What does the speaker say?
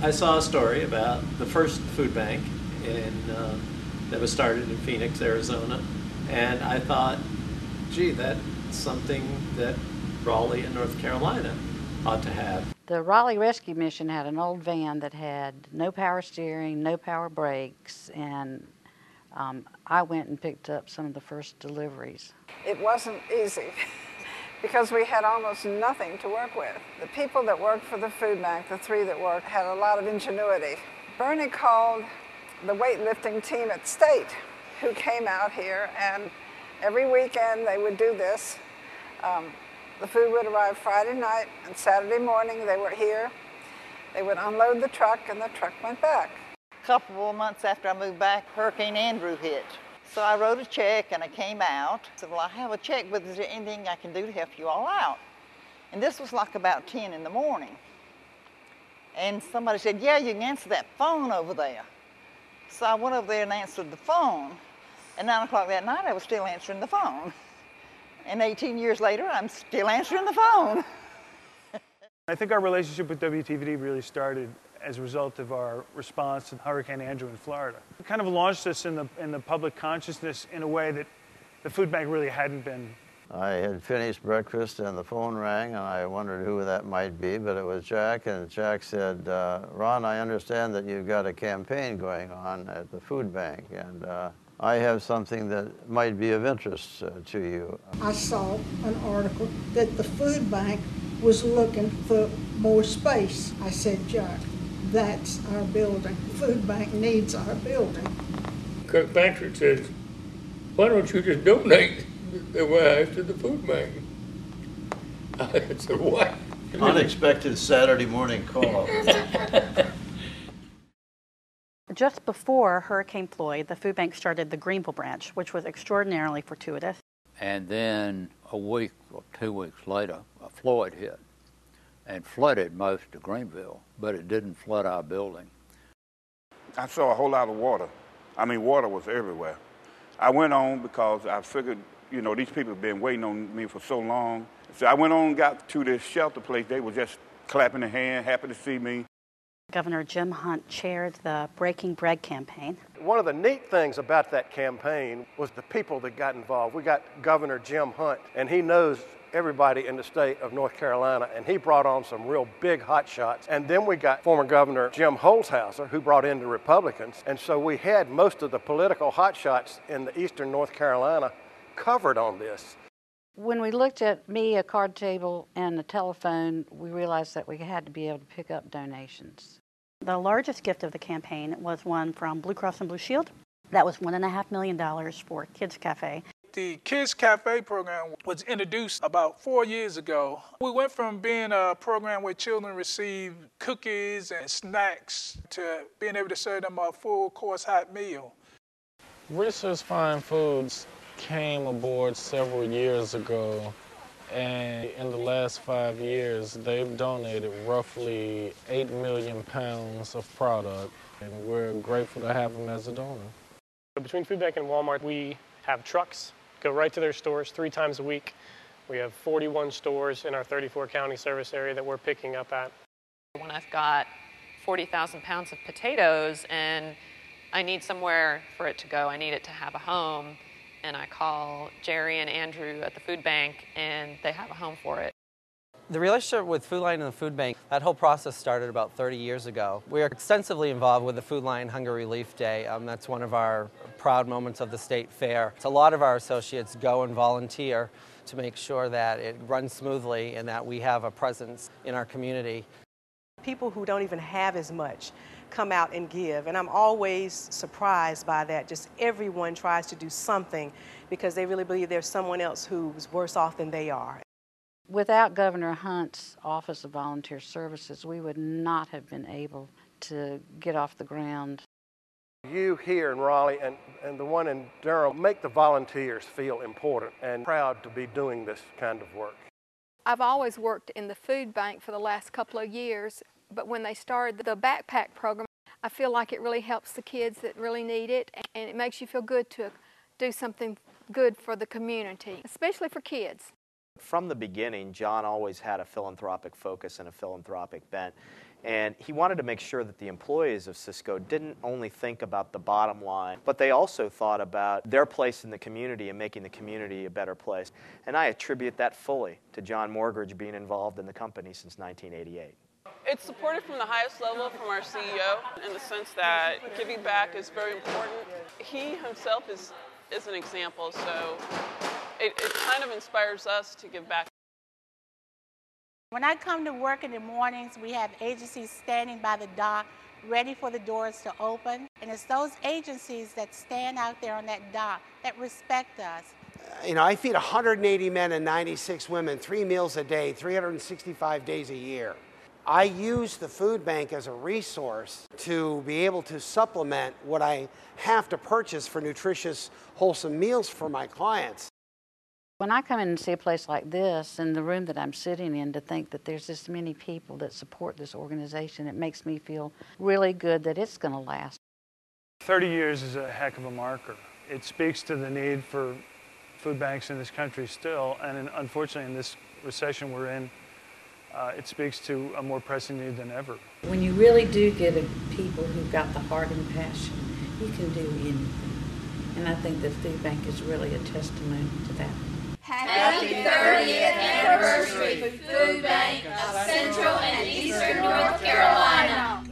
I saw a story about the first food bank that was started in Phoenix, Arizona, and I thought, gee, that's something that Raleigh and North Carolina ought to have. The Raleigh Rescue Mission had an old van that had no power steering, no power brakes, and I went and picked up some of the first deliveries. It wasn't easy because we had almost nothing to work with. The people that worked for the food bank, the three that worked, had a lot of ingenuity. Bernie called the weightlifting team at State, who came out here, and every weekend they would do this. The food would arrive Friday night, and Saturday morning they were here. They would unload the truck, and the truck went back. A couple of months after I moved back, Hurricane Andrew hit. So I wrote a check, and I came out. I said, well, I have a check, but is there anything I can do to help you all out? And this was like about 10 in the morning. And somebody said, yeah, you can answer that phone over there. So I went over there and answered the phone. At 9 o'clock that night, I was still answering the phone. And 18 years later, I'm still answering the phone. I think our relationship with WTVD really started as a result of our response to Hurricane Andrew in Florida. It kind of launched us in the public consciousness in a way that the food bank really hadn't been. I had finished breakfast and the phone rang, and I wondered who that might be, but it was Jack, and Jack said, Ron, I understand that you've got a campaign going on at the food bank, and I have something that might be of interest to you. I saw an article that the food bank was looking for more space. I said, Jack, that's our building. The food bank needs our building. Kirkpatrick says, why don't you just donate the warehouse to the food bank? I said, what? Unexpected Saturday morning call. Just before Hurricane Floyd, the food bank started the Greenville branch, which was extraordinarily fortuitous. And then a week or 2 weeks later, Floyd hit and flooded most of Greenville, but it didn't flood our building. I saw a whole lot of water. I mean, water was everywhere. I went on because I figured, you know, these people have been waiting on me for so long. So I went on and got to this shelter place. They were just clapping their hands, happy to see me. Governor Jim Hunt chaired the Breaking Bread campaign. One of the neat things about that campaign was the people that got involved. We got Governor Jim Hunt, and he knows everybody in the state of North Carolina, and he brought on some real big hot shots. And then we got former Governor Jim Holzhauser, who brought in the Republicans. And so we had most of the political hot shots in the eastern North Carolina covered on this. When we looked at me, a card table, and a telephone, we realized that we had to be able to pick up donations. The largest gift of the campaign was one from Blue Cross and Blue Shield. That was $1.5 million for Kids Cafe. The Kids Cafe program was introduced about 4 years ago. We went from being a program where children receive cookies and snacks to being able to serve them a full course hot meal. Richard's Fine Foods came aboard several years ago, and in the last 5 years, they've donated roughly 8 million pounds of product, and we're grateful to have them as a donor. Between Food Bank and Walmart, we have trucks go right to their stores 3 times a week. We have 41 stores in our 34 county service area that we're picking up at. When I've got 40,000 pounds of potatoes and I need somewhere for it to go, I need it to have a home, and I call Jerry and Andrew at the food bank, and they have a home for it. The relationship with Food Line and the food bank, that whole process started about 30 years ago. We are extensively involved with the Food Line Hunger Relief Day. That's one of our proud moments of the state fair. A lot of our associates go and volunteer to make sure that it runs smoothly and that we have a presence in our community. People who don't even have as much come out and give, and I'm always surprised by that. Just everyone tries to do something because they really believe there's someone else who's worse off than they are. Without Governor Hunt's Office of Volunteer Services, we would not have been able to get off the ground. You here in Raleigh and the one in Durham make the volunteers feel important and proud to be doing this kind of work. I've always worked in the food bank for the last couple of years, but when they started the backpack program, I feel like it really helps the kids that really need it, and it makes you feel good to do something good for the community, especially for kids. From the beginning, John always had a philanthropic focus and a philanthropic bent. And he wanted to make sure that the employees of Cisco didn't only think about the bottom line, but they also thought about their place in the community and making the community a better place. And I attribute that fully to John Morgridge being involved in the company since 1988. It's supported from the highest level from our CEO in the sense that giving back is very important. He himself is an example, so it kind of inspires us to give back. When I come to work in the mornings, we have agencies standing by the dock ready for the doors to open. And it's those agencies that stand out there on that dock that respect us. I feed 180 men and 96 women, 3 meals a day, 365 days a year. I use the food bank as a resource to be able to supplement what I have to purchase for nutritious, wholesome meals for my clients. When I come in and see a place like this, in the room that I'm sitting in, to think that there's this many people that support this organization, it makes me feel really good that it's going to last. 30 years is a heck of a marker. It speaks to the need for food banks in this country still, and unfortunately in this recession we're in, it speaks to a more pressing need than ever. When you really do get people who've got the heart and passion, you can do anything. And I think the food bank is really a testimony to that. Happy 30th anniversary, Food Bank of Central and Eastern North Carolina.